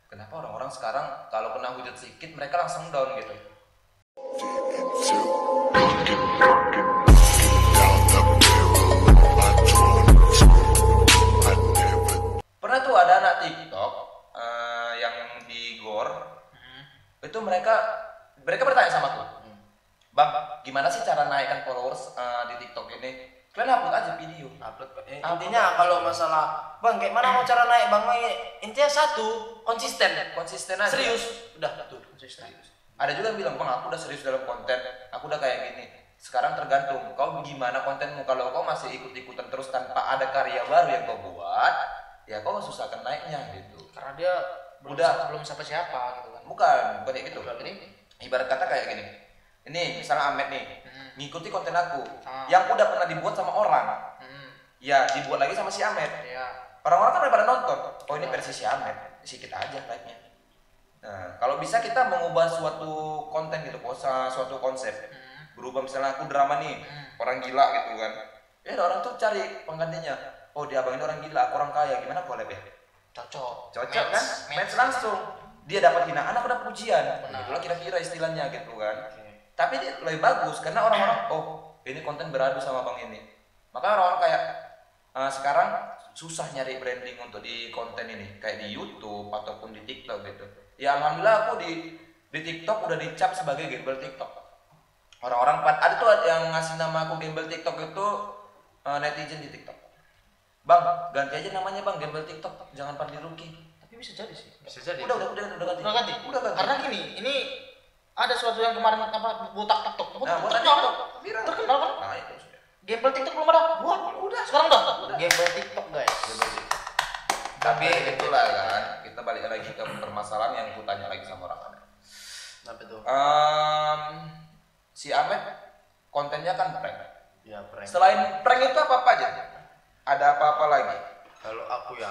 Kenapa orang-orang sekarang kalau kena hujat sedikit mereka langsung down gitu? Pernah tuh ada anak TikTok yang di GOR, itu mereka bertanya sama aku, Bang, gimana sih cara naikkan followers di TikTok ini? Kalian upload aja video. Intinya kalau masalah Bang, kayak mana mau cara naik Bang? Intinya satu, konsisten aja. Serius, udah tuh konsisten. Ada juga yang bilang, Bang, aku udah serius dalam konten, aku udah kayak gini. Sekarang tergantung kau gimana kontenmu. Kalau kau masih ikut-ikutan terus tanpa ada karya baru yang kau buat, ya kau susah akan naiknya gitu. Karena dia belum siapa-siapa gitu kan. Bukan kayak gitu. Ini Ibarat kata kayak gini. Ini misalnya Ahmed nih, ngikuti konten aku yang udah pernah dibuat sama orang. Ya, dibuat lagi sama si Ahmed. ya. Orang-orang kan udah pada nonton. Oh, ini versi si Ahmed. Sedikit aja like-nya. Nah, kalau bisa kita mengubah suatu konten gitu, suatu konsep. Berubah misalnya aku drama nih, orang gila gitu kan. Ya orang tuh cari penggantinya. Oh, dia abang ini orang gila, aku orang kaya. Gimana collab ya? Cocok Kan? Match langsung. Dia dapat hinaan, aku dapat pujian. Itulah kira-kira istilahnya gitu kan. Tapi dia lebih bagus karena orang-orang, oh, ini konten beradu sama bang ini. Maka orang-orang kayak sekarang susah nyari branding untuk di konten ini, kayak di YouTube ataupun di TikTok gitu. Ya alhamdulillah aku di TikTok udah dicap sebagai gembel TikTok. Orang-orang ada tuh yang ngasih nama aku gembel TikTok itu netizen di TikTok. Bang, ganti aja namanya Bang, gembel TikTok, jangan Fadli Ruki. Tapi bisa jadi sih. Bisa jadi. Udah ganti. Udah ganti. Karena gini, ini ada suatu yang kemarin apa botak TikTok. Nah, botak terkenal TikTok. Viral. Terkenal kan? Nah, itu sudah. Gembel TikTok belum ada. Buat. Udah. Sekarang udah. Gembel TikTok, guys. Gembel TikTok. Tapi itulah kan, kita balik lagi ke permasalahan yang aku tanya lagi sama orang ada. Nah, betul. Si Ahmed kontennya kan prank. Ya, prank. Selain prank itu apa aja? Ada apa-apa lagi? Kalau aku ya,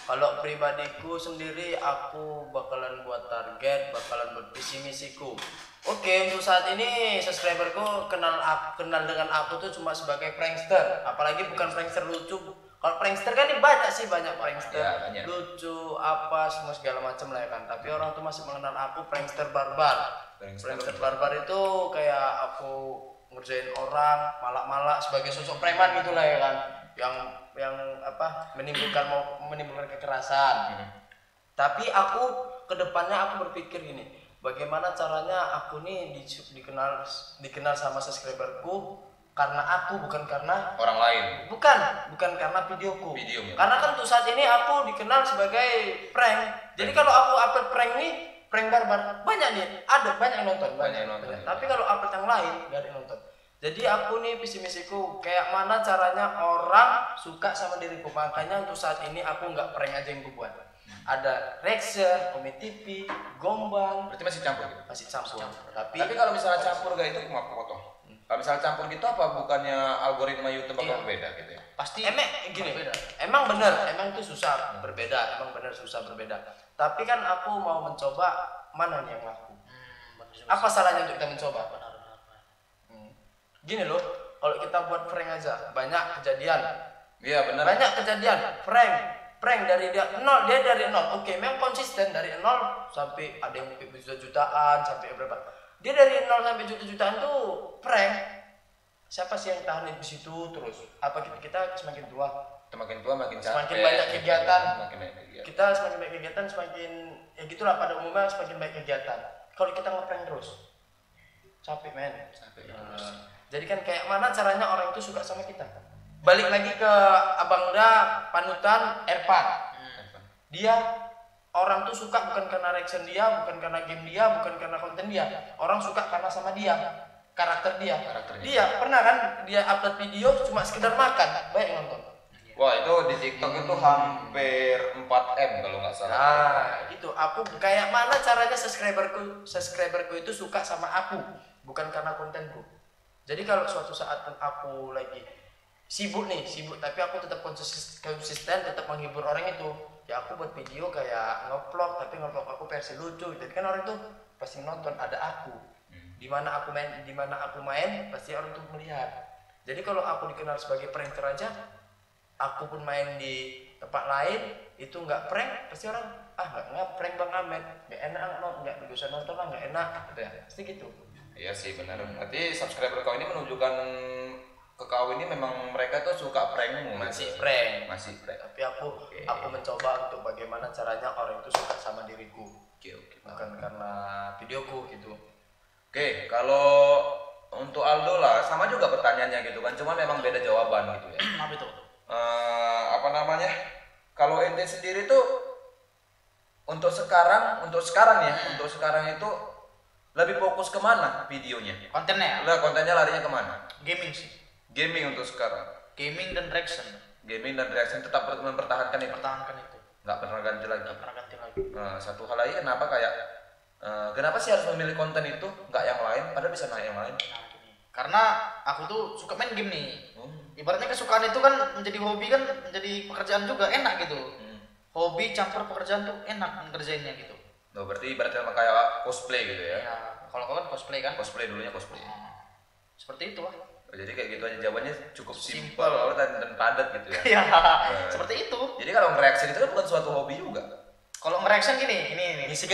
kalau pribadiku sendiri aku bakalan buat target, bakalan buat visi misiku. Oke, untuk saat ini subscriberku kenal dengan aku tuh cuma sebagai prankster, apalagi bukan prankster lucu. Kalau prankster kan ini banyak prankster, ya, banyak. Lucu apa semua segala macam lah ya kan. Tapi orang tuh masih mengenal aku prankster barbar. Prankster barbar itu kayak aku ngerjain orang malak-malak sebagai sosok preman gitulah ya kan. Yang apa menimbulkan kekerasan. Tapi aku kedepannya aku berpikir gini, bagaimana caranya aku nih dikenal sama subscriberku karena aku, bukan karena orang lain. Bukan karena videoku. Videonya. Karena kan untuk saat ini aku dikenal sebagai prank. Jadi kalau aku upload prank nih, prank barbar, banyak yang nonton. Tapi kalau upload yang lain, gak ada yang nonton. Jadi aku nih visi misiku kayak mana caranya orang suka sama diriku. Makanya untuk saat ini aku nggak prank aja yang gue buat. Ada reaction, komedi TV, gombang. Berarti masih campur gitu? Masih campur. Tapi kalau misalnya campur gak itu aku nggak potong. Kalau misalnya campur gitu apa bukannya algoritma YouTube bakal berbeda gitu ya? Pasti gini, emang itu susah berbeda, tapi kan aku mau mencoba mana nih yang laku. Apa salahnya untuk kita mencoba? Gini loh, kalau kita buat prank aja banyak kejadian. Iya benar. Banyak kejadian prank dari dia dari nol. Oke, memang konsisten dari nol sampai ada yang jutaan sampai berapa. Dia dari nol sampai juta-jutaan tuh prank. Siapa sih yang tahan di situ terus? Apa kita semakin tua makin capek, semakin banyak kegiatan. Kita semakin banyak kegiatan, semakin ya gitulah pada umumnya semakin banyak kegiatan. Kalau kita ngeprank terus, capek men. Jadi kan kayak mana caranya orang itu suka sama kita? Balik lagi ke Abang Da panutan Erpan. Dia orang tuh suka bukan karena reaction dia, bukan karena game dia, bukan karena konten dia. Orang suka karena sama dia, karakter dia. Dia pernah kan dia upload video cuma sekedar makan, banyak yang nonton. Wah, itu di TikTok itu hampir 4M kalau nggak salah. Nah, gitu. Aku kayak mana caranya subscriberku itu suka sama aku, bukan karena kontenku. Jadi kalau suatu saat aku lagi sibuk tapi aku tetap konsisten, tetap menghibur orang itu, ya aku buat video kayak ngevlog, tapi ngevlog aku versi lucu. Jadi kan orang tuh pasti nonton, ada aku. Di mana aku main, pasti orang tuh melihat. Jadi kalau aku dikenal sebagai prankster aja, aku pun main di tempat lain itu nggak prank, pasti orang nggak ngeprank Bang Ahmed, nggak enak nggak bisa nonton lah, nggak enak gitu ya, pasti gitu. Iya sih benar. Berarti subscriber kau ini menunjukkan ke kau ini memang mereka tuh suka prankmu. Masih prank. Tapi aku mencoba untuk bagaimana caranya orang itu suka sama diriku. Oke. Bukan karena videoku gitu. Oke, kalau untuk Aldo lah sama juga pertanyaannya gitu kan, cuma memang beda jawaban gitu ya. Apa itu? Apa namanya? Kalau ente sendiri tuh untuk sekarang itu lebih fokus kemana videonya? Kontennya ya? Lah kontennya larinya kemana? Gaming sih. Gaming untuk sekarang. Gaming dan reaction. Gaming dan reaction tetap mempertahankan itu. Pertahankan itu. Nggak pernah ganti lagi. Nggak pernah ganti lagi. Satu hal lagi kenapa sih harus memilih konten itu nggak yang lain? Padahal bisa naik yang lain. Nah, gini. Karena aku tuh suka main game nih. Ibaratnya kesukaan itu kan menjadi hobi kan menjadi pekerjaan juga enak gitu. Hobi campur pekerjaan tuh enak ngerjainnya gitu. Oh, berarti ibaratnya kayak cosplay gitu ya? Ya, kalau kau kan cosplay kan? Cosplay dulunya cosplay. Seperti itu lah. Jadi kayak gitu aja jawabannya cukup simpel dan padat gitu ya. Ya, seperti itu. Jadi kalau nge-reaction itu kan bukan suatu hobi juga. Kalau nge-reaction gini, ini. Ngisi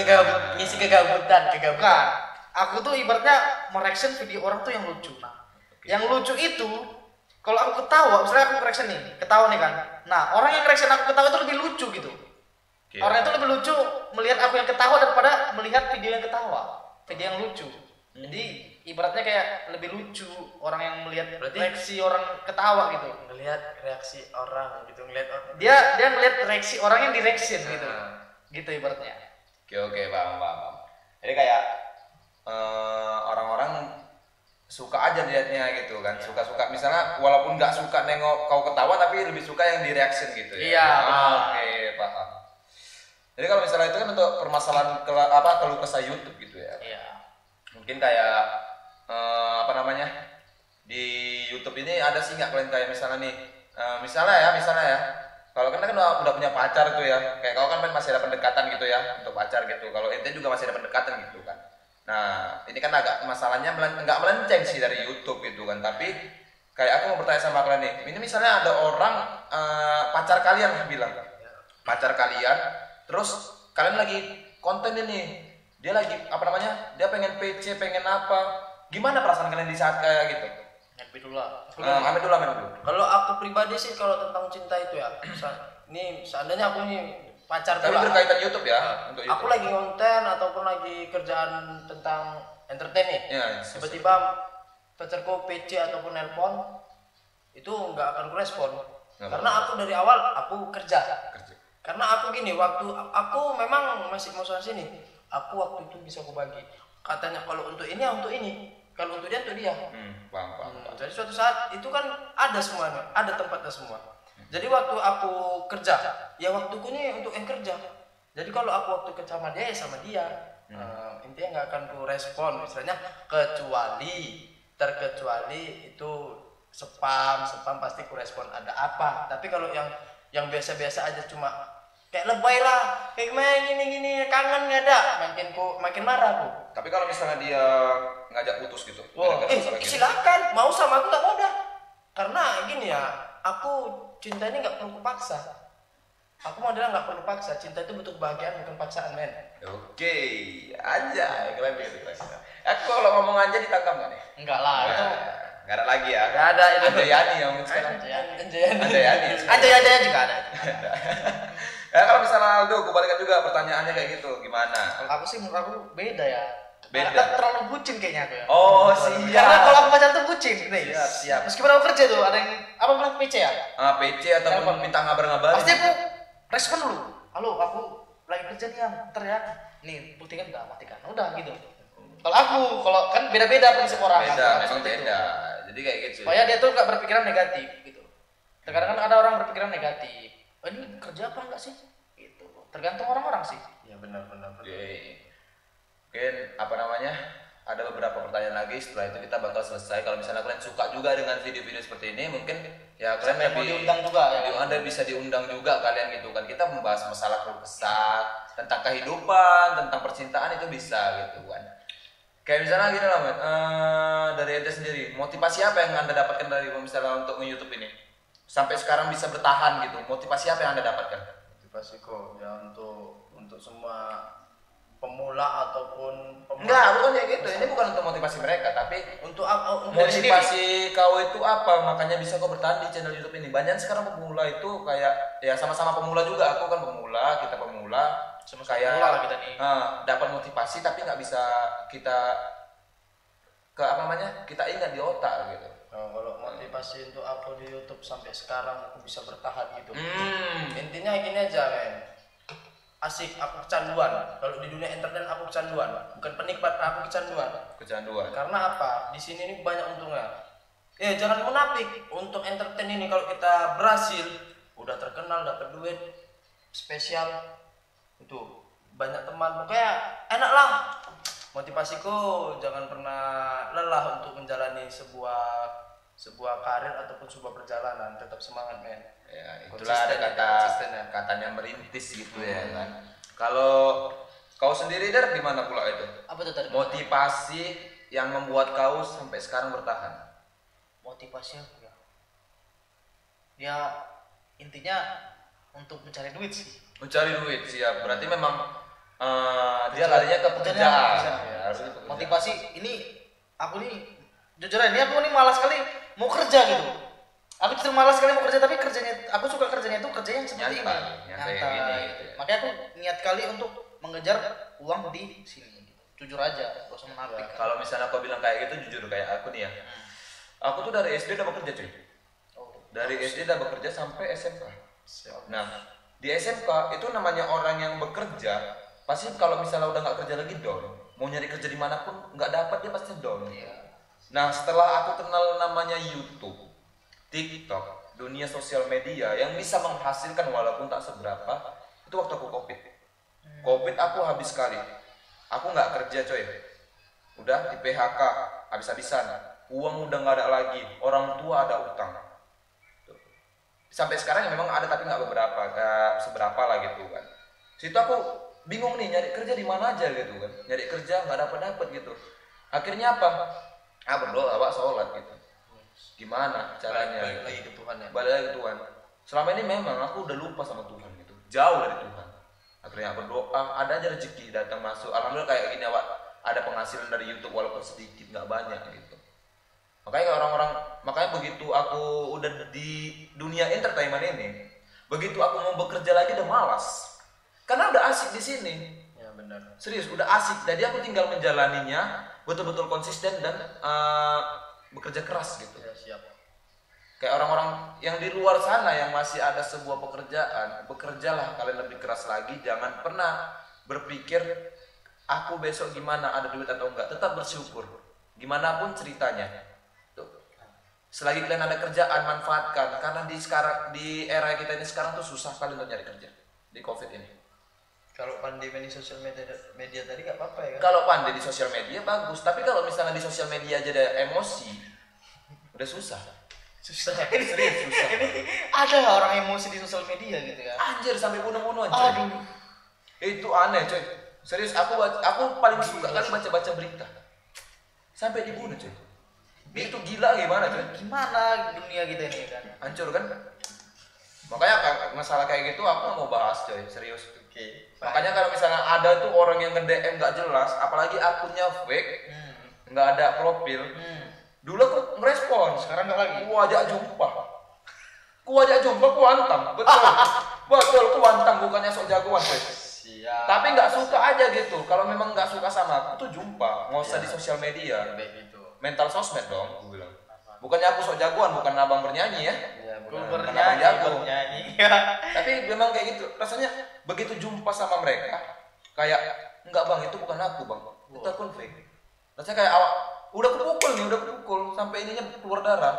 kegabutan. Bukan. Aku tuh ibaratnya mereaction video orang tuh yang lucu. Nah, yang lucu itu kalau aku ketawa, misalnya aku nge-reaction nih, ketawa nih kan. Nah, orang yang nge-reaction aku ketawa itu lebih lucu gitu. Okay. Orang itu lebih lucu melihat aku yang ketawa daripada melihat video yang ketawa, video yang lucu. Jadi ibaratnya kayak lebih lucu orang yang melihat reaksi orang ketawa gitu. Ngelihat reaksi orang gitu, Dia ngelihat reaksi orang yang di-reaction gitu. Gitu ibaratnya. Oke, paham. Jadi kayak orang-orang suka aja liatnya gitu kan, suka misalnya walaupun nggak suka nengok kau ketawa tapi lebih suka yang di reaction gitu ya. Iya. Oke, paham. Jadi kalau misalnya itu kan untuk permasalahan keluh kesah YouTube gitu ya. Iya. Mungkin kayak di YouTube ini ada sih nggak kalian kayak misalnya nih, misalnya ya. Kalau kan udah punya pacar tuh ya, kayak kau kan masih ada pendekatan gitu ya untuk pacar gitu. Kalau ente juga masih ada pendekatan gitu kan. Nah, ini kan agak masalahnya nggak melenceng sih dari YouTube gitu kan, tapi kayak aku mau bertanya sama kalian nih, ini misalnya ada orang pacar kalian bilang, pacar kalian, terus kalian lagi konten ini, dia lagi dia pengen PC, pengen apa, gimana perasaan kalian di saat kayak gitu? Ambil dulu lah. Ambil dulu. Kalau aku pribadi sih kalau tentang cinta itu ya, ini seandainya aku nih pacar tapi pula, berkaitan YouTube ya, untuk YouTube. aku lagi konten ataupun lagi kerjaan tentang entertain nih, Ya, tiba-tiba pacarku PC ataupun nelpon itu nggak akan kurespon karena aku dari awal aku kerja. Karena aku gini, waktu aku memang masih mau soal sini, aku waktu itu bisa aku bagi katanya kalau untuk ini ya untuk ini, kalau untuk dia untuk dia. Paham. Jadi suatu saat itu kan ada semuanya, ada tempatnya semua. Jadi waktu aku kerja, ya waktuku ini untuk yang kerja. Jadi kalau aku waktu kerja sama dia, ya sama dia. Intinya nggak akan ku respon, misalnya terkecuali itu spam pasti ku respon ada apa. Tapi kalau yang biasa-biasa aja cuma kayak lebay lah, kayak main gini kangen nggak ada, makin marah aku. Tapi kalau misalnya dia ngajak putus gitu, silakan, mau sama aku nggak mau dah. Karena gini ya, aku cinta ini nggak perlu kupaksa. Aku modalnya nggak perlu paksa. Cinta itu butuh kebahagiaan, bukan paksaan, men. Oke, aja. Keren. Aku kalau ngomong aja ditangkap nggak nih? Enggak lah. Itu nggak ada lagi ya. Nggak ada itu. Anjayani yang sekarang. Anjayani. Aja juga ada. Ya kalau misalnya Aldo, aku balikan juga pertanyaannya kayak gitu, gimana? Kalau aku sih menurut aku beda ya. Beda. Terlalu bucin kayaknya aku ya. Oh, siap. Karena kalau aku pacaran tuh bucin nih. Siap. Meskipun aku kerja tuh ada yang apa bilang PC ya? PC ataupun minta ngabar-ngabarin. Pasti aku respon dulu. Halo, aku lagi kerja nih, ntar ya. Nih, buktikan enggak, matikan. Udah gitu. Kalau kan beda-beda prinsip orang. Beda, memang beda. Jadi kayak gitu. Supaya dia tuh gak berpikiran negatif gitu. Terkadang kan ada orang berpikiran negatif. Oh, ini kerja apa enggak sih? Gitu. Tergantung orang-orang sih. Ya benar. Oke. Mungkin ada beberapa pertanyaan lagi, setelah itu kita bakal selesai. Kalau misalnya kalian suka juga dengan video-video seperti ini, mungkin ya kalian mau diundang juga ya. Anda bisa diundang juga kalian gitu kan. Kita membahas masalah keluh kesah, tentang kehidupan, tentang percintaan itu bisa gitu kan. Kayak misalnya gini lah, dari ente sendiri, motivasi apa yang Anda dapatkan dari misalnya untuk YouTube ini? Sampai sekarang bisa bertahan gitu. Motivasi apa yang Anda dapatkan? Motivasi kok ya untuk untuk semua pemula ataupun Enggak, bukan kayak gitu. Ini bukan untuk motivasi mereka, tapi untuk apa? motivasi kau itu apa? Makanya bisa kau bertahan di channel YouTube ini. Banyak sekarang pemula itu kayak ya sama-sama pemula juga. Aku kan pemula, kita pemula. Sama-sama Kayak pemula lah kita nih. dapat motivasi tapi nggak bisa kita kita ingat di otak gitu. Kalau motivasi untuk aku di YouTube sampai sekarang aku bisa bertahan gitu. Hmm. Intinya gini aja, men. Asik, aku kecanduan. Kalau di dunia internet aku kecanduan, bukan penikmat, aku kecanduan. Kecanduan. Karena apa? Di sini ini banyak untungnya. Jangan munafik. Untuk entertain ini kalau kita berhasil, udah terkenal, dapat duit spesial, itu banyak teman. Pokoknya enak lah. Motivasiku jangan pernah lelah untuk menjalani sebuah karir ataupun sebuah perjalanan. Tetap semangat, men. Ya, itulah Konsisten, ada konsisten ya. katanya merintis gitu ya kan. Kalau kau sendiri Dar gimana pula itu? Apa tuh tadi? Motivasi yang membuat kau sampai sekarang bertahan. Motivasi aku ya. Ya intinya untuk mencari duit sih. Mencari duit siap. Berarti memang dia larinya ke pekerjaan. Ya, harus ke pekerjaan. Motivasi ini aku nih jujur aja, ini aku nih malas sekali mau kerja gitu. Aku justru malas sekali mau kerja, tapi aku suka kerjanya itu kerja yang seperti Nyantai, ini. nyantai gini, gitu ya. Makanya aku niat kali untuk mengejar uang di sini gitu. Jujur aja, gak usah menafik. Kalau misalnya kau bilang kayak gitu jujur kayak aku nih ya. Aku tuh dari SD udah bekerja cuy. Dari SD udah bekerja sampai SMK. Nah, di SMK itu namanya orang yang bekerja pasti kalau misalnya udah nggak kerja lagi down. Mau nyari kerja dimanapun nggak dapat dia pasti down. Nah, setelah aku kenal namanya YouTube, TikTok, dunia sosial media yang bisa menghasilkan walaupun tak seberapa, itu waktu aku COVID. COVID aku habis sekali. Aku nggak kerja coy. Udah di PHK, habis-habisan. Uang udah nggak ada lagi. Orang tua ada utang. Sampai sekarang memang ada tapi nggak seberapa lah gitu kan. Situ aku bingung nih nyari kerja di mana aja gitu kan. Nyari kerja nggak dapat gitu. Akhirnya apa? Berdoa, sholat gitu. Gimana caranya? Balik lagi ke Tuhan ya. Balik lagi ke Tuhan. Selama ini memang aku udah lupa sama Tuhan gitu. Jauh dari Tuhan. Akhirnya berdoa, ada aja rezeki datang masuk. Alhamdulillah kayak gini ada penghasilan dari YouTube walaupun sedikit, nggak banyak gitu. Makanya begitu aku udah di dunia entertainment ini, begitu aku mau bekerja lagi udah malas. Karena udah asik di sini. Ya benar. Serius, udah asik. Jadi aku tinggal menjalaninya betul-betul konsisten dan bekerja keras gitu. Ya, siap. Kayak orang-orang yang di luar sana yang masih ada sebuah pekerjaan, bekerjalah kalian lebih keras lagi. Jangan pernah berpikir aku besok gimana, ada duit atau enggak. Tetap bersyukur. Gimana pun ceritanya. Tuh. Selagi kalian ada kerjaan, manfaatkan. Karena di era kita ini sekarang tuh susah sekali untuk nyari kerja di COVID ini. Kalau pandemi di sosial media tadi nggak apa-apa ya kan? Kalau pandai di sosial media bagus, tapi kalau misalnya di sosial media aja ada emosi, udah susah. Susah. Serius susah. Ini ada orang emosi di sosial media gitu ya. Anjir sampai bunuh-bunuh anjir. Aduh. Itu aneh coy. Serius aku paling suka kali baca-baca berita. Sampai dibunuh coy. Itu gila gimana coy? Gimana dunia kita ini kan? Hancur kan? Makanya masalah kayak gitu aku nggak mau bahas coy, serius. Oke. Makanya kalau misalnya ada tuh orang yang nge-DM nggak jelas, apalagi akunnya fake, nggak ada profil. Dulu aku ngerespon, Sekarang nggak lagi. Ku ajak jumpa, ku hantam, betul, ku hantam, bukannya sok jagoan coy. Siap. Tapi nggak suka aja gitu. Kalau memang nggak suka sama aku tuh jumpa, nggak usah di sosial media. Baik itu. Mental sosmed dong, gue bilang. Bukannya aku sok jagoan, bukan abang bernyanyi ya. Ya, Bukan benar. abang jago. bernyanyi. Tapi memang kayak gitu. Rasanya begitu jumpa sama mereka, kayak enggak bang, itu bukan aku bang, itu akun fake. Rasanya kayak udah kepukul sampai ininya keluar darah.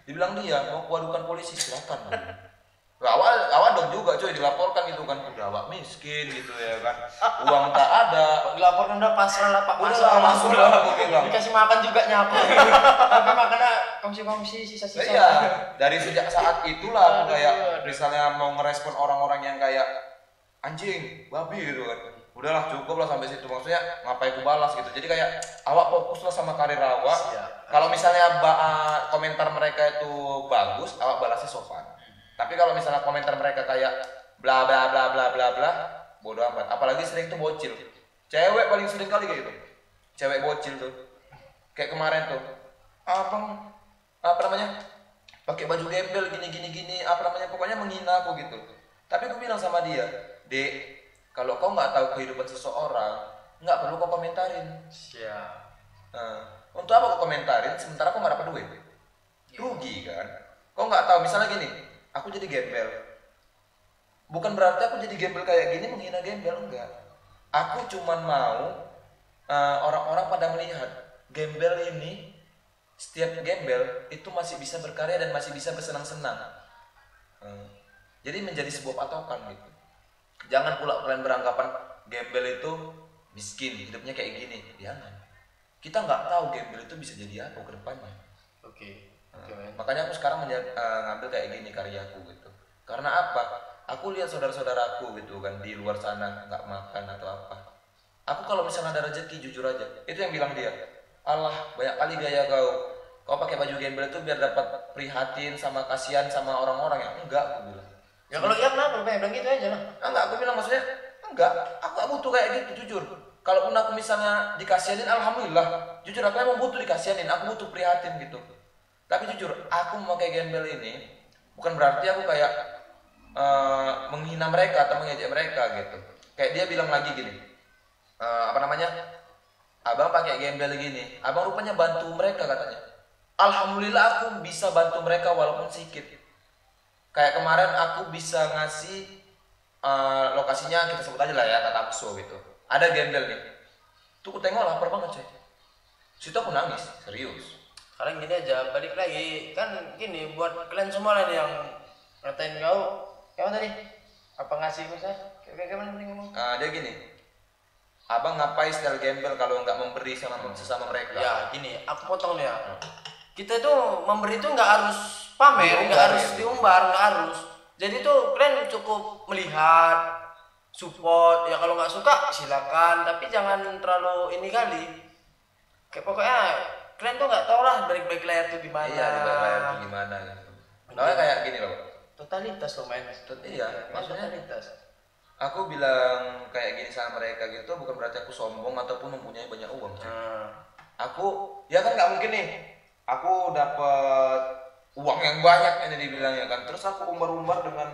Dibilang dia mau kuadukan polisi, silakan bang. Awal dong juga cuy, dilaporkan gitu kan, udah awak miskin gitu ya kan, uang tak ada. Dilaporkan udah pasrah lah Pak. Udah pasrah, aku bilang. Dikasih makan juga nyapu. Tapi makannya kongsi-kongsi sisa-sisa. Iya, dari sejak saat itulah aku kayak misalnya mau ngerespon orang-orang yang kayak anjing, babi gitu kan. Udahlah cukup lah sampai situ, maksudnya ngapain aku balas gitu. Jadi kayak awak fokuslah sama karir awak. Kalau misalnya komentar mereka itu bagus, awak balasnya sopan. Tapi kalau misalnya komentar mereka kayak bla bla bla bla bla bla, bodo amat. Apalagi sering tuh bocil. Cewek paling sering kali kayak gitu. Cewek bocil tuh. Kayak kemarin tuh. Abang apa namanya? Pakai baju gembel gini apa namanya? Pokoknya menghina aku gitu. Tapi aku bilang sama dia, "Dek, kalau kau nggak tahu kehidupan seseorang, nggak perlu kau komentarin." Siap. Nah, untuk apa kau komentarin sementara kau nggak dapat duit? Rugi kan? Kau nggak tahu misalnya gini, aku jadi gembel. Bukan berarti aku jadi gembel kayak gini menghina gembel, enggak. Aku cuman mau orang-orang pada melihat gembel ini, setiap gembel itu masih bisa berkarya dan masih bisa bersenang-senang. Jadi menjadi sebuah patokan gitu. Jangan pula kalian beranggapan gembel itu miskin, hidupnya kayak gini. Jangan. Kita nggak tahu gembel itu bisa jadi apa ke depannya. Oke. Makanya aku sekarang ngambil kayak gini karyaku gitu. Karena apa? Aku lihat saudara-saudaraku gitu kan di luar sana nggak makan atau apa. Aku kalau misalnya ada rezeki jujur aja, itu yang bilang dia. Allah banyak kali gaya kau pakai baju gembel itu biar dapat prihatin sama kasihan sama orang-orang yang enggak, aku bilang. Ya kalau iya kenapa? Lu bilang gitu aja lah. Enggak, aku bilang maksudnya enggak. Aku gak butuh kayak gitu jujur. Kalaupun aku misalnya dikasihanin, alhamdulillah. Jujur aku emang butuh dikasihanin, aku butuh prihatin gitu. Tapi jujur, aku memakai gembel ini bukan berarti aku kayak menghina mereka atau mengejek mereka gitu. Kayak dia bilang lagi gini, apa namanya? Abang pakai gembel gini, abang rupanya bantu mereka katanya. Alhamdulillah aku bisa bantu mereka walaupun sedikit. Kayak kemarin aku bisa ngasih lokasinya kita sebut aja lah ya, Tatamso gitu. Ada gembel nih. Tuh aku tengok lapar banget coy. Situ aku nangis, serius. Sekarang gini aja, balik lagi kan gini buat kalian semua lah nih yang ngatain kau. Kamu tadi apa ngasih saya? Kayak gimana nih ngomong? Dia gini. Abang ngapain style gembel kalau nggak memberi sama sesama mereka? Ya gini, aku potong nih ya. Kita tuh memberi tuh nggak harus pamer, nggak harus diumbar, nggak harus. Jadi tuh kalian cukup melihat, support. Ya kalau nggak suka silakan, tapi jangan terlalu ini kali. Kayak pokoknya kalian tuh nggak tahu lah balik-balik layar tuh gimana. Iya, di balik layar tuh gimana gitu. Makanya kayak gini loh. Totalitas loh main. Iya, maksudnya totalitas. aku bilang kayak gini sama mereka gitu bukan berarti aku sombong ataupun mempunyai banyak uang. Aku ya kan nggak mungkin nih. Aku dapat uang yang banyak ini dibilangnya kan. Terus aku umbar-umbar dengan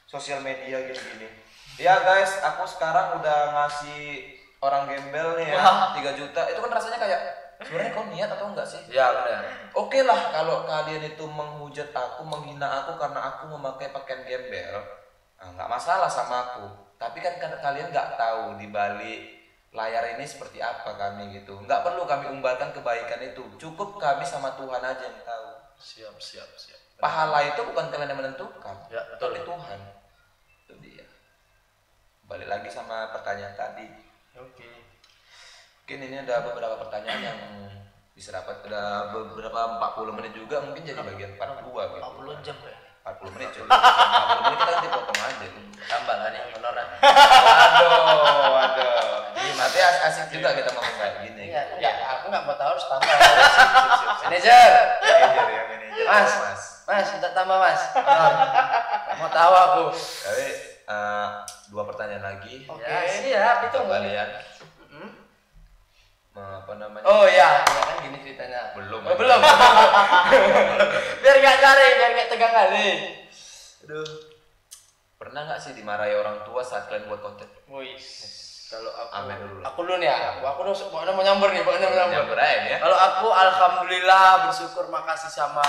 sosial media gini-gini. Ya guys, aku sekarang udah ngasih orang gembel nih ya 3 juta. Itu kan rasanya kayak sebenarnya kau niat atau enggak sih? Ya benar. Oke lah kalau kalian itu menghujat aku, menghina aku karena aku memakai pakaian gembel, nggak masalah sama aku. Tapi kan kalian nggak tahu di balik layar ini seperti apa kami gitu. Nggak perlu kami umbarkan kebaikan itu. Cukup kami sama Tuhan aja yang tahu. Siap. Pahala itu bukan kalian yang menentukan, Ya, betul. tapi Tuhan. Itu dia. Balik lagi sama pertanyaan tadi. Oke. Mungkin ini ada beberapa pertanyaan yang bisa dapat ada beberapa 40 menit juga mungkin jadi bagian part 2 gitu. 40 jam ya. 40 menit coy. 40 menit kita nanti potong aja. Tambah lah nih honoran. Waduh. Nanti asik juga kita ngomong kayak gini. Iya, enggak, aku enggak mau tahu harus tambah. Manajer. Manajer ya, manajer. Mas, minta tambah Mas. Honor. Mau tahu aku. Tapi 2 pertanyaan lagi. Oke, siap itu kalian. Apa namanya? Oh iya, kan gini ceritanya. Belum. Belum. Biar enggak garing, biar enggak tegang kali. Aduh. Pernah nggak sih dimarahi orang tua saat kalian buat konten? Kalau aku, Amin dulu. Aku dulu nih ya. Aku dulu pokoknya mau nyamber nih, pokoknya mau nyamber. Nyamber aja ya. Kalau aku alhamdulillah bersyukur makasih sama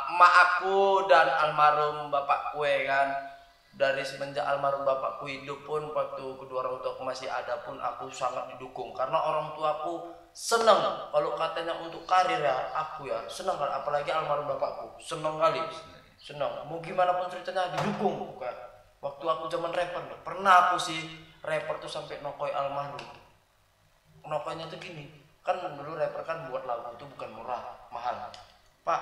emak aku dan almarhum bapakku ya kan. Dari semenjak almarhum bapakku hidup pun waktu kedua orang tuaku masih ada pun aku sangat didukung karena orang tuaku seneng kalau katanya untuk karir ya aku ya seneng kan apalagi almarhum bapakku seneng kali seneng mau gimana pun ceritanya didukung kayak waktu aku zaman rapper pernah aku sih rapper tuh sampai nokoi almarhum nokoinya tuh gini kan dulu rapper kan buat lagu itu bukan murah mahal pak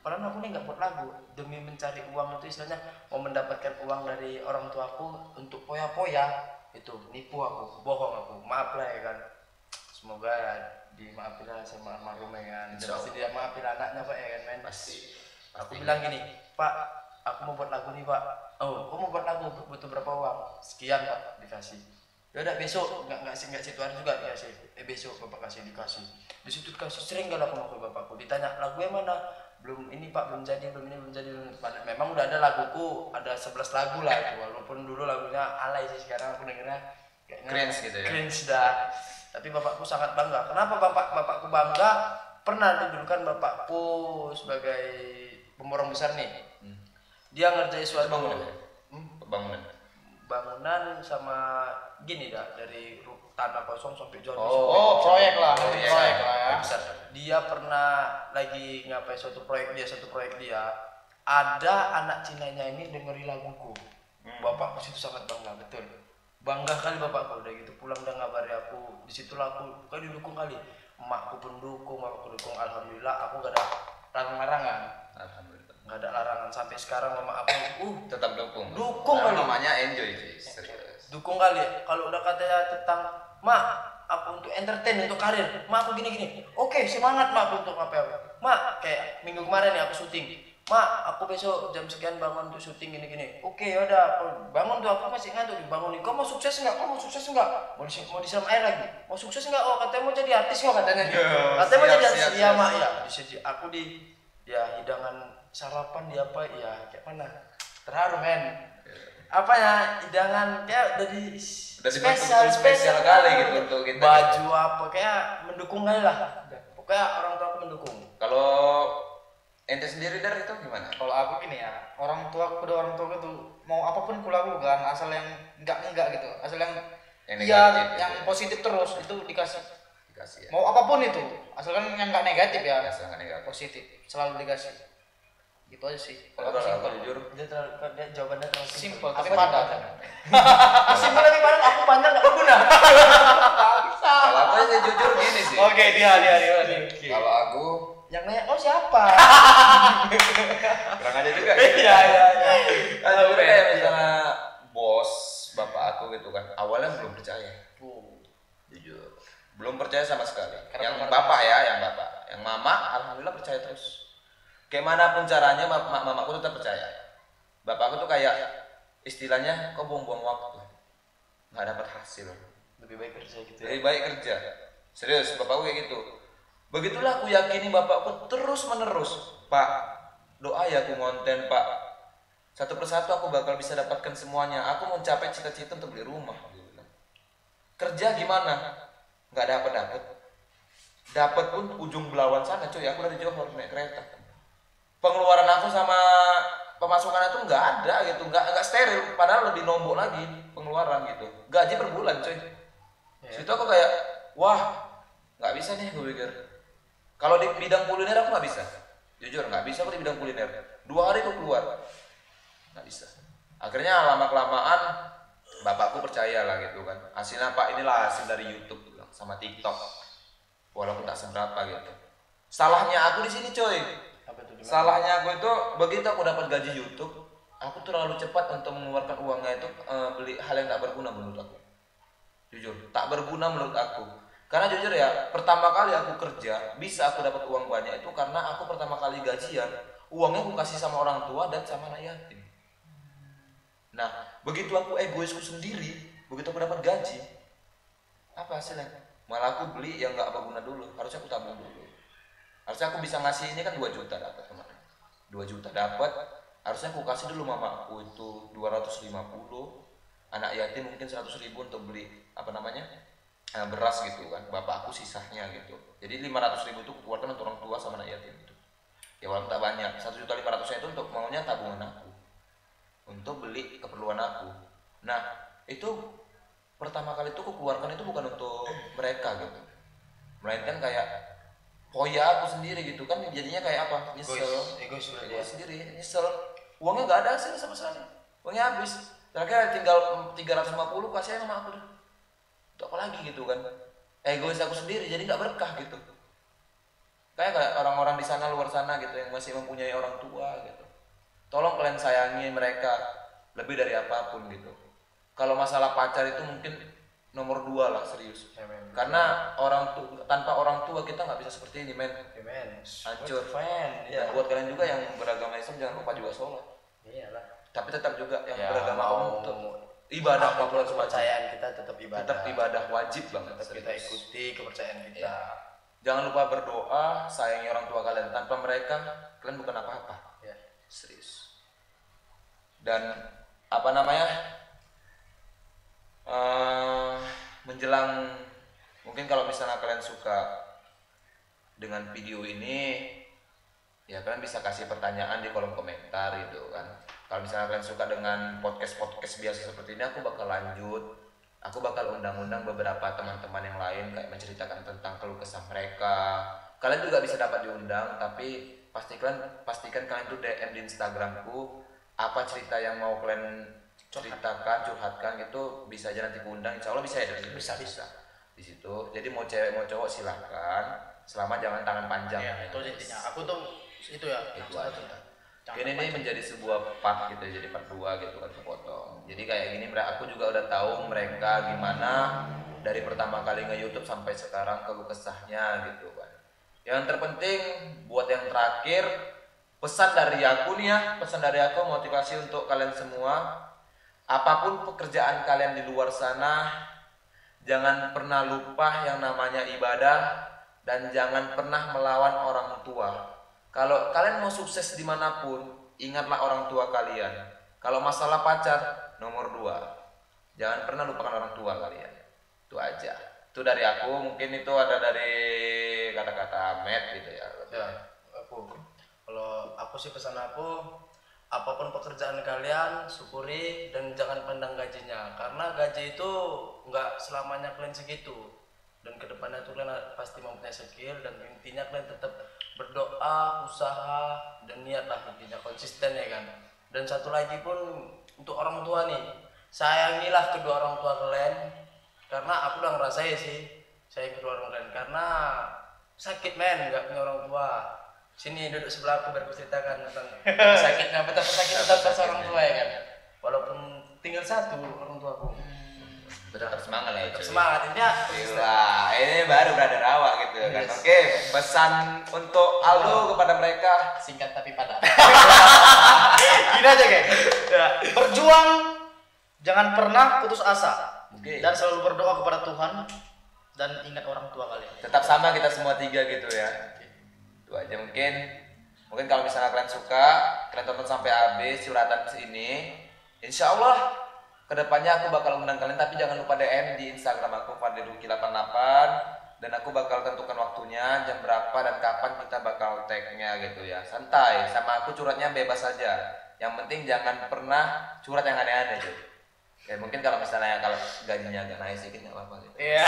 padahal aku nih nggak buat lagu demi mencari uang itu istilahnya mau mendapatkan uang dari orang tuaku untuk poya-poya itu nipu aku bohong aku maaf lah ya kan semoga ya dimaafin lah sama almarhum ya kan dan pasti dia maafin anaknya pak ya kan men pasti aku bilang gini pak aku mau buat lagu nih pak oh aku mau buat lagu butuh berapa uang sekian pak dikasih Ya udah besok nggak situ hari juga dikasih. Besok bapak dikasih. Di situ dikasih sering kali aku mau ke bapakku. Ditanya lagu yang mana? Belum ini pak, belum jadi. Memang udah ada laguku, ada 11 lagu lah itu. Walaupun dulu lagunya alay sih, sekarang aku dengernya kayaknya Cringe gitu ya. Cringe dah. Tapi bapakku sangat bangga. Kenapa bapakku bangga? Pernah didulukan bapakku sebagai pemborong besar nih. Dia ngerjain suatu bangunan sama gini dah, dari tanah kosong sampai jual. Proyek lah. Proyek lah ya. Besar. Dia pernah lagi ngapain satu proyek dia ada anak Cinanya ini dengeri laguku. Bapakku situ sangat bangga, betul. Bangga kali bapakku, udah gitu pulang dan ngabari aku. Disitulah aku kan didukung kali. Emakku pun dukung, bapakku dukung. Alhamdulillah aku gak ada larangan. Alhamdulillah. Nggak ada larangan sampai sekarang mama aku tetap dukung kali. Namanya enjoy sih, serius. Dukung kali. Kalau udah katanya tentang mak aku untuk entertain, untuk karir, mak aku gini oke, semangat mak aku untuk apa mak, kayak minggu kemarin nih aku syuting, mak aku besok jam sekian bangun untuk syuting gini oke yaudah bangun tuh, aku masih ngantuk dibangunin, kau mau sukses nggak mau disiram air lagi, mau sukses nggak, oh katanya mau jadi artis kok katanya katanya mau jadi artis, iya mak ya aku di hidangan sarapan di apa ya, kayak mana terharu men, apa ya, hidangan kayak spesial kali gitu untuk kita, baju apa kayak mendukung kali lah, pokoknya orang tua aku mendukung. Kalau ente sendiri dari itu gimana? Kalau aku gini ya, orang tua itu mau apapun kulakukan asal yang enggak gitu, asal yang negatif, yang positif terus itu dikasih ya. Mau apapun itu, asalkan yang enggak negatif ya, positif selalu dikasih. Gitu aja sih. Kalau aku jujur Dia jawabannya terlalu simple tapi padat. Simpel tapi padat, aku pandang enggak berguna. kalau aku sih jujur gini sih. Oke, dia. Kalau aku yang nanya kau siapa? kurang aja juga. Iya. Kalau kayak misalnya bos bapak aku gitu kan, awalnya belum percaya. Jujur. Belum percaya sama sekali. Yang bapak, yang mama alhamdulillah percaya terus. Kayak manapun caranya mamaku tetap percaya. Bapakku tuh kayak istilahnya kok buang-buang waktu, nggak dapat hasil. Lebih baik kerja gitu. Lebih baik kerja. Serius, bapakku kayak gitu. Begitulah aku yakini bapakku terus menerus. Pak, doa ya aku ngonten pak. Satu persatu aku bakal bisa dapatkan semuanya. Aku mau capai cita-cita untuk beli rumah. Kerja gimana? Nggak dapat. Dapat pun ujung Belawan sana cuy. Aku dari Johor naik kereta. Pengeluaran aku sama pemasukan itu nggak ada gitu, nggak steril, padahal lebih nombok lagi pengeluaran gitu, gaji per bulan cuy. Situ aku kayak wah nggak bisa nih gue pikir. Kalau di bidang kuliner aku nggak bisa, jujur nggak bisa aku di bidang kuliner. 2 hari aku keluar nggak bisa. Akhirnya lama kelamaan bapakku percaya lah gitu kan, hasilnya pak inilah hasil dari YouTube sama TikTok, walaupun tak seberapa gitu. Salahnya aku di sini coy. Salahnya aku itu begitu aku dapat gaji YouTube, aku terlalu cepat untuk mengeluarkan uangnya itu beli hal yang tak berguna menurut aku. Jujur, tak berguna menurut aku. Karena jujur ya, pertama kali aku kerja, bisa aku dapat uang banyak itu karena aku pertama kali gajian, uangnya aku kasih sama orang tua dan sama anak yatim. Nah, begitu aku egoisku sendiri, begitu aku dapat gaji, apa hasilnya? Malah aku beli yang nggak berguna dulu, harusnya aku tabung dulu. Harusnya aku bisa ngasih ini kan 2 juta dapat kemarin. 2 juta dapat, harusnya aku kasih dulu mama aku itu 250, anak yatim mungkin 100.000 untuk beli beras gitu kan. Bapak aku sisanya gitu. Jadi 500.000 itu keluarkan untuk orang tua sama anak yatim itu. Ya walaupun tak banyak, 1.500.000 itu untuk maunya tabungan aku. Untuk beli keperluan aku. Nah, itu pertama kali itu aku keluarkan itu bukan untuk mereka gitu. Melainkan kayak poya aku sendiri gitu kan, jadinya kayak apa? Nyesel. Egois sendiri, nyesel. Uangnya nggak ada hasil sama sekali. Uangnya habis. Terakhir tinggal 350 kasih sama aku dah. Untuk apa lagi gitu kan? Egois aku sendiri, jadi nggak berkah gitu. Kayak orang-orang di sana luar sana gitu yang masih mempunyai orang tua gitu. Tolong kalian sayangi mereka lebih dari apapun gitu. Kalau masalah pacar itu mungkin nomor 2 lah serius. Karena tanpa orang tua kita nggak bisa seperti ini men. Hancur. Dan buat kalian juga yang beragama Islam jangan lupa juga sholat. Iyalah. Tapi tetap juga yang beragama umum tuh ibadah apapun kepercayaan kita tetap ibadah wajib banget, tetap kita ikuti kepercayaan kita. Ya. Jangan lupa berdoa, sayangi orang tua kalian. Tanpa mereka kalian bukan apa-apa. Ya. Serius. Dan apa namanya, menjelang, mungkin kalau misalnya kalian suka dengan video ini, ya kalian bisa kasih pertanyaan di kolom komentar gitu kan. Kalau misalnya kalian suka dengan podcast biasa seperti ini, aku bakal lanjut, aku bakal undang-undang beberapa teman-teman yang lain kayak menceritakan tentang keluh kesah mereka. Kalian juga bisa dapat diundang, tapi pastikan kalian tuh DM di Instagramku apa cerita yang mau kalian ceritakan, curhatkan gitu, bisa aja nanti kuundang, insya Allah bisa ya. Bisa di situ. Jadi mau cewek mau cowok silahkan, selama jangan tangan panjang. Ya, itu intinya. Aku tuh itu ya. Itu aja. Ini menjadi sebuah part gitu, jadi part 2 gitu kan, kepotong. Jadi kayak gini, aku juga udah tahu mereka gimana dari pertama kali nge-YouTube sampai sekarang keluh kesahnya gitu kan. Yang terpenting buat yang terakhir, pesan dari aku nih ya, pesan dari aku, motivasi untuk kalian semua. Apapun pekerjaan kalian di luar sana, jangan pernah lupa yang namanya ibadah dan jangan pernah melawan orang tua. Kalau kalian mau sukses dimanapun, ingatlah orang tua kalian. Kalau masalah pacar, nomor 2, jangan pernah lupakan orang tua kalian. Itu aja. Itu dari aku, mungkin itu ada dari kata-kata Ahmed gitu ya. Ya, kalau aku sih pesan aku, apapun pekerjaan kalian, syukuri dan jangan pandang gajinya. Karena gaji itu nggak selamanya kalian segitu. Dan kedepannya tuh kalian pasti mempunyai skill, dan intinya kalian tetap berdoa, usaha, dan niatlah, intinya konsisten ya kan. Dan satu lagi pun untuk orang tua nih, sayangilah kedua orang tua kalian, karena aku udah ngerasain sih sayang kedua orang kalian, karena sakit men nggak punya orang tua. Sini duduk sebelah aku biar aku ceritakan tentang sakitnya, betapa sakit tetap orang tua ya kan, walaupun tinggal satu orang tua aku. Tetap semangat lah ya. Tetap semangat intinya. Gila, ini baru berada rawa gitu kan. Oke, pesan untuk Aldo kepada mereka Singkat tapi padat. Gini aja guys. Ya. Berjuang, jangan pernah putus asa. Dan selalu berdoa kepada Tuhan dan ingat orang tua kalian. Tetap sama kita semua 3 gitu ya. Itu aja mungkin kalau misalnya kalian suka, kalian tonton sampai habis curhatan ini. Insya Allah kedepannya aku bakal undang kalian, tapi jangan lupa DM di Instagram aku fadliluki88, dan aku bakal tentukan waktunya, jam berapa dan kapan kita bakal tag-nya gitu ya. Santai, sama aku curhatnya bebas saja. Yang penting jangan pernah curhat yang aneh-aneh gitu. Ya mungkin kalau misalnya kalau gajinya agak naik sedikit nggak apa-apa gitu. Iya.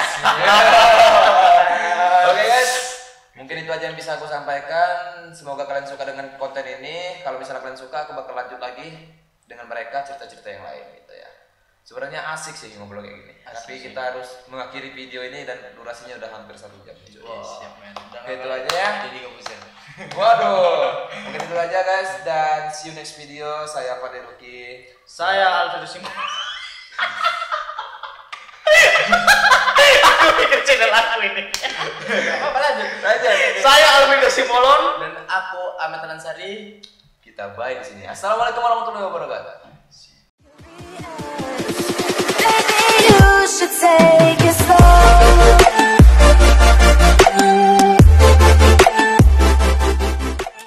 Oke guys, mungkin itu aja yang bisa aku sampaikan. Semoga kalian suka dengan konten ini. Kalau misalnya kalian suka, aku bakal lanjut lagi dengan mereka cerita-cerita yang lain gitu ya. Sebenarnya asik sih ngobrol kayak gini. Tapi kita harus mengakhiri video ini dan durasinya udah hampir 1 jam. Wow, siap men. Oke, itu aja ya. Jadi kebusen. Waduh. Mungkin itu aja guys, dan see you next video. Saya Fadliluki. Saya Alfredo Simon. Aku pikir channel aku ini. Apa lanjut? Saya Alfredo Simolon Dan aku Ahmed Alansari. Kita bye di sini. Assalamualaikum warahmatullahi wabarakatuh. You should take it slow.